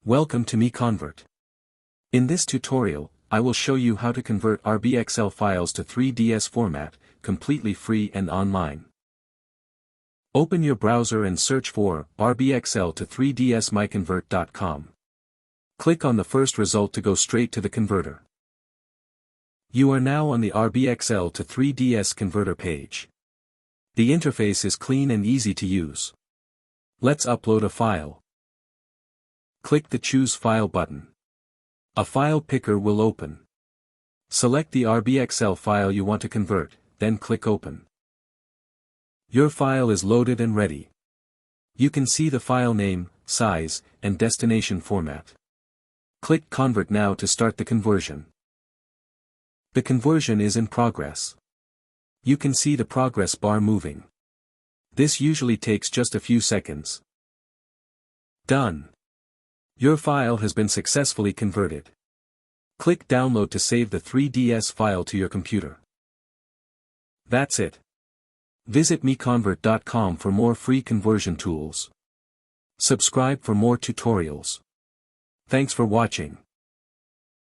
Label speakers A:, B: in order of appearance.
A: Welcome to MiConvert. In this tutorial, I will show you how to convert RBXL files to 3ds format, completely free and online. Open your browser and search for RBXL to 3ds MiConvert.com. Click on the first result to go straight to the converter. You are now on the RBXL to 3ds converter page. The interface is clean and easy to use. Let's upload a file. Click the Choose File button. A file picker will open. Select the RBXL file you want to convert, then click Open. Your file is loaded and ready. You can see the file name, size, and destination format. Click Convert now to start the conversion. The conversion is in progress. You can see the progress bar moving. This usually takes just a few seconds. Done. Your file has been successfully converted. Click Download to save the 3ds file to your computer. That's it. Visit MiConvert.com for more free conversion tools. Subscribe for more tutorials. Thanks for watching.